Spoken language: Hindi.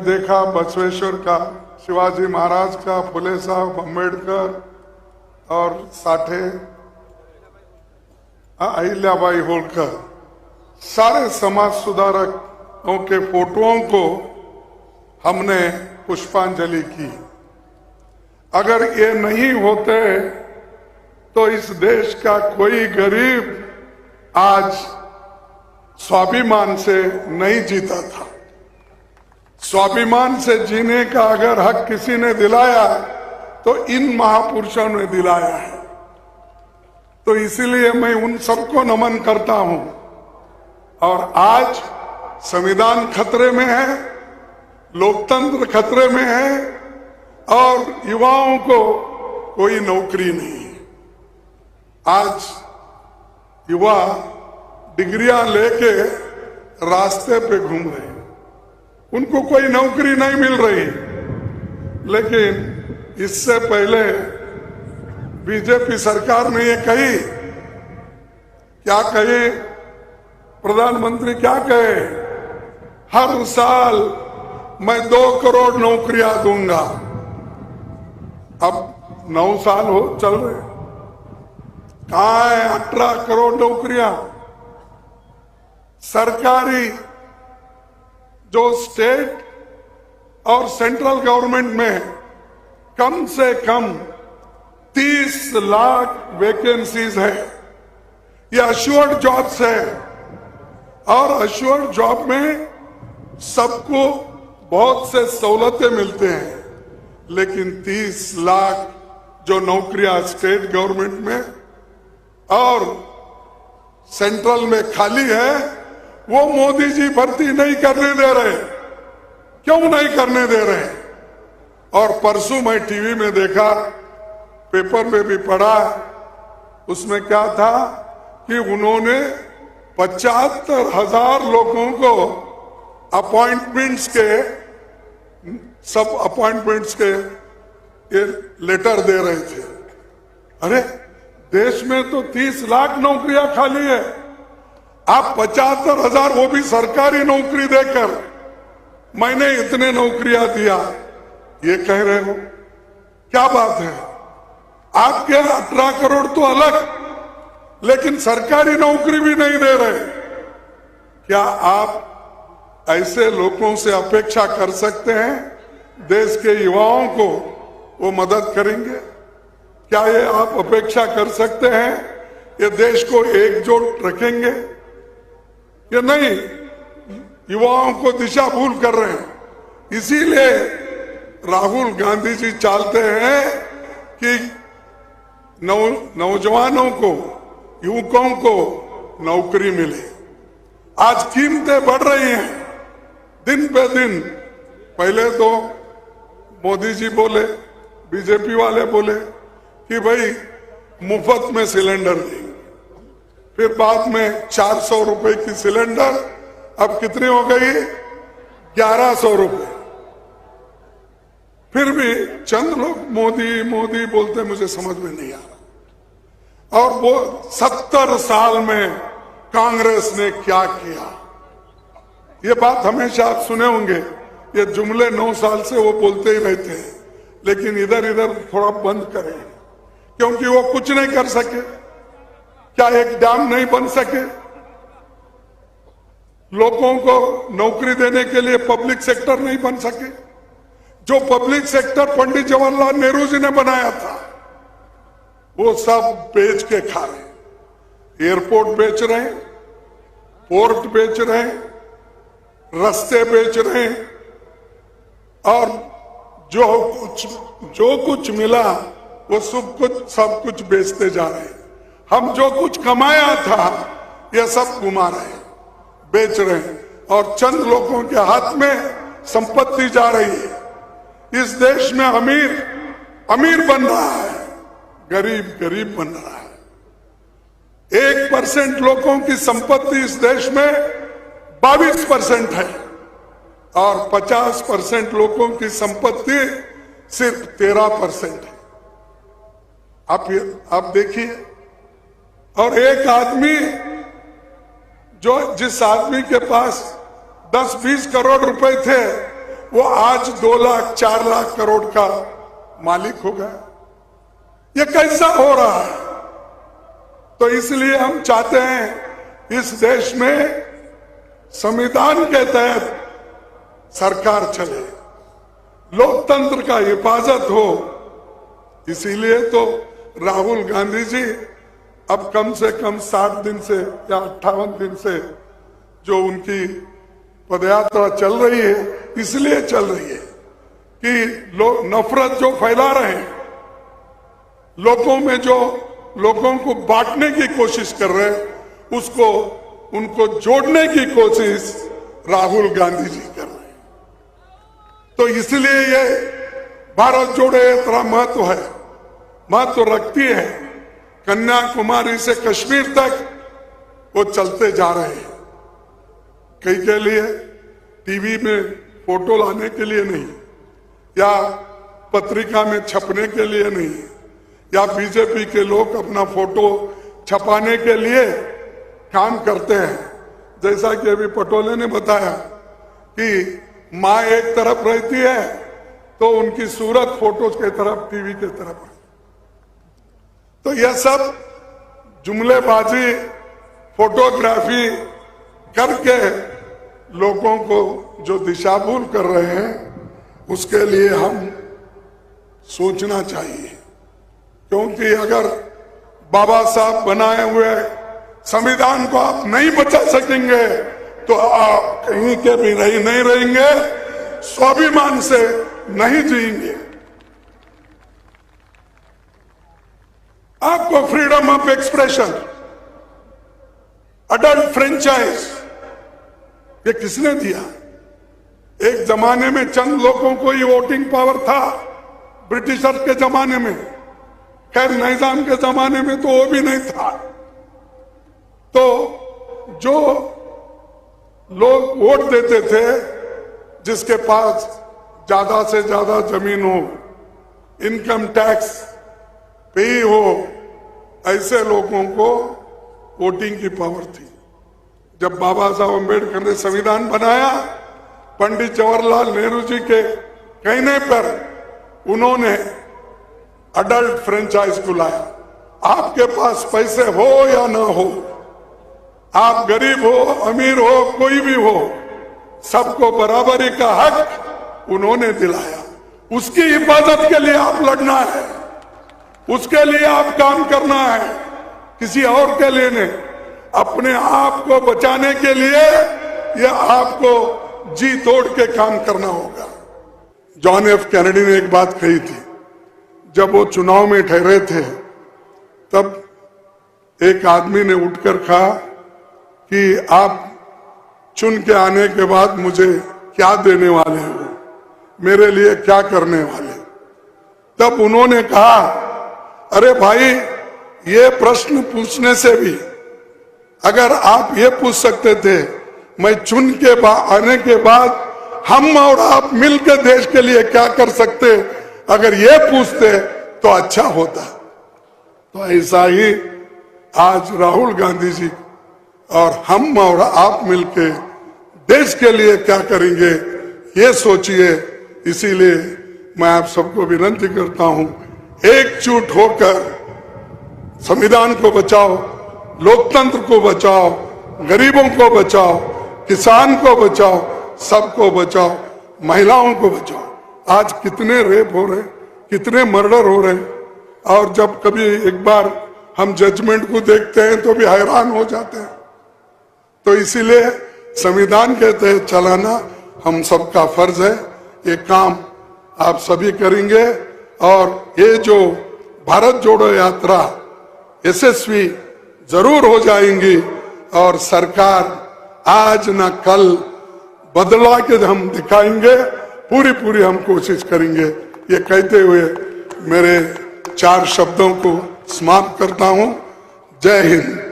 देखा बसवेश्वर का, शिवाजी महाराज का, फुले साहब, अम्बेडकर और साठे अहिल्याबाई होलकर, सारे समाज सुधारकों के फोटोओं को हमने पुष्पांजलि की। अगर ये नहीं होते तो इस देश का कोई गरीब आज स्वाभिमान से नहीं जीता था। स्वाभिमान से जीने का अगर हक किसी ने दिलाया तो इन महापुरुषों ने दिलाया है। तो इसीलिए मैं उन सबको नमन करता हूं। और आज संविधान खतरे में है, लोकतंत्र खतरे में है और युवाओं को कोई नौकरी नहीं है। आज युवा डिग्रियां लेके रास्ते पे घूम रहे हैं, उनको कोई नौकरी नहीं मिल रही। लेकिन इससे पहले बीजेपी सरकार ने ये कही, क्या कहे प्रधानमंत्री, क्या कहे, हर साल मैं 2 करोड़ नौकरियां दूंगा। अब 9 साल हो चल रहे, कहां है 18 करोड़ नौकरियां? सरकारी जो स्टेट और सेंट्रल गवर्नमेंट में कम से कम 30 लाख वैकेंसीज है। ये अश्योर्ड जॉब्स है और अश्योर्ड जॉब में सबको बहुत से सहूलतें मिलते हैं। लेकिन 30 लाख जो नौकरियां स्टेट गवर्नमेंट में और सेंट्रल में खाली है, वो मोदी जी भर्ती नहीं करने दे रहे। क्यों नहीं करने दे रहे? और परसों मैं टीवी में देखा, पेपर में भी पढ़ा, उसमें क्या था कि उन्होंने 75,000 लोगों को अपॉइंटमेंट्स के, सब अपॉइंटमेंट्स के ये लेटर दे रहे थे। अरे देश में तो 30 लाख नौकरियां खाली है, आप 75,000 वो भी सरकारी नौकरी देकर मैंने इतने नौकरियां दिया, ये कह रहे हो? क्या बात है? आपके 18 करोड़ तो अलग, लेकिन सरकारी नौकरी भी नहीं दे रहे। क्या आप ऐसे लोगों से अपेक्षा कर सकते हैं देश के युवाओं को वो मदद करेंगे? क्या ये आप अपेक्षा कर सकते हैं ये देश को एकजुट रखेंगे? ये नहीं, युवाओं को दिशा भूल कर रहे हैं। इसीलिए राहुल गांधी जी चाहते हैं कि नौजवानों को, युवकों को नौकरी मिले। आज कीमतें बढ़ रही हैं दिन पे दिन। पहले तो मोदी जी बोले, बीजेपी वाले बोले कि भाई मुफ्त में सिलेंडर देंगे, फिर बाद में 400 रुपए की सिलेंडर, अब कितनी हो गई? 1100 रुपए। फिर भी चंद लोग मोदी मोदी बोलते, मुझे समझ में नहीं आ रहा। और वो 70 साल में कांग्रेस ने क्या किया, ये बात हमेशा आप सुने होंगे। ये जुमले 9 साल से वो बोलते ही रहते हैं, लेकिन इधर इधर थोड़ा बंद करें, क्योंकि वो कुछ नहीं कर सके। क्या एक डैम नहीं बन सके? लोगों को नौकरी देने के लिए पब्लिक सेक्टर नहीं बन सके? जो पब्लिक सेक्टर पंडित जवाहरलाल नेहरू जी ने बनाया था, वो सब बेच के खा रहे। एयरपोर्ट बेच रहे हैं, पोर्ट बेच रहे हैं, रास्ते बेच रहे हैं, और जो कुछ मिला वो सब कुछ बेचते जा रहे हैं। हम जो कुछ कमाया था ये सब घुमा रहे हैं, बेच रहे हैं, और चंद लोगों के हाथ में संपत्ति जा रही है। इस देश में अमीर अमीर बन रहा है, गरीब गरीब बन रहा है। 1% लोगों की संपत्ति इस देश में 22% है और 50% लोगों की संपत्ति सिर्फ 13% है। आप देखिए। और एक आदमी, जिस आदमी के पास 10-20 करोड़ रुपए थे, वो आज 2 लाख 4 लाख करोड़ का मालिक हो गया। ये कैसा हो रहा है? तो इसलिए हम चाहते हैं इस देश में संविधान के तहत सरकार चले, लोकतंत्र का हिफाजत हो। इसीलिए तो राहुल गांधी जी अब कम से कम 60 दिन से या 58 दिन से जो उनकी पदयात्रा चल रही है, इसलिए चल रही है कि लोग नफरत जो फैला रहे हैं, लोगों में जो लोगों को बांटने की कोशिश कर रहे हैं, उसको उनको जोड़ने की कोशिश राहुल गांधी जी कर रहे हैं। तो इसलिए ये भारत जोड़ो यात्रा महत्व रखती है। कन्याकुमारी से कश्मीर तक वो चलते जा रहे हैं। कई के लिए टीवी में फोटो लाने के लिए नहीं, या पत्रिका में छपने के लिए नहीं, या बीजेपी के लोग अपना फोटो छपाने के लिए काम करते हैं। जैसा कि अभी पटोले ने बताया कि माँ एक तरफ रहती है तो उनकी सूरत फोटो के तरफ, टीवी के तरफ। तो यह सब जुमलेबाजी, फोटोग्राफी करके लोगों को जो दिशाभूल कर रहे हैं, उसके लिए हम सोचना चाहिए। क्योंकि अगर बाबा साहब बनाए हुए संविधान को आप नहीं बचा सकेंगे तो आप कहीं के भी नहीं रहेंगे, स्वाभिमान से नहीं जिएंगे। आपको freedom of expression, adult franchise, ये किसने दिया? एक जमाने में चंद लोगों को ही वोटिंग पावर था, ब्रिटिशर के जमाने में। खैर निजाम के जमाने में तो वो भी नहीं था। तो जो लोग वोट देते थे, जिसके पास ज्यादा से ज्यादा जमीन हो, इनकम टैक्स पे हो, ऐसे लोगों को वोटिंग की पावर थी। जब बाबा साहब अम्बेडकर ने संविधान बनाया, पंडित जवाहरलाल नेहरू जी के कहने पर उन्होंने अडल्ट फ्रेंचाइज को लाया। आपके पास पैसे हो या ना हो, आप गरीब हो, अमीर हो, कोई भी हो, सबको बराबरी का हक उन्होंने दिलाया। उसकी हिफाजत के लिए आप लड़ना है, उसके लिए आप काम करना है, किसी और के लिए नहीं। अपने आप को बचाने के लिए यह आपको जी तोड़ के काम करना होगा। जॉन एफ कैनेडी ने एक बात कही थी, जब वो चुनाव में ठहरे थे, तब एक आदमी ने उठकर कहा कि आप चुन के आने के बाद मुझे क्या देने वाले हो, मेरे लिए क्या करने वाले? तब उन्होंने कहा, अरे भाई, ये प्रश्न पूछने से भी अगर आप ये पूछ सकते थे, मैं चुन के आने के बाद हम और आप मिलकर देश के लिए क्या कर सकते, अगर ये पूछते तो अच्छा होता। तो ऐसा ही आज राहुल गांधी जी और हम और आप मिलके देश के लिए क्या करेंगे, ये सोचिए। इसीलिए मैं आप सबको विनती करता हूं, एकजुट होकर संविधान को बचाओ, लोकतंत्र को बचाओ, गरीबों को बचाओ, किसान को बचाओ, सबको बचाओ, महिलाओं को बचाओ। आज कितने रेप हो रहे, कितने मर्डर हो रहे, और जब कभी एक बार हम जजमेंट को देखते हैं तो भी हैरान हो जाते हैं। तो इसीलिए संविधान के तहत चलाना हम सबका फर्ज है। ये काम आप सभी करेंगे और ये जो भारत जोड़ो यात्रा यशस्वी जरूर हो जाएंगी और सरकार आज न कल बदला के हम दिखाएंगे। पूरी हम कोशिश करेंगे। ये कहते हुए मेरे 4 शब्दों को समाप्त करता हूं। जय हिंद।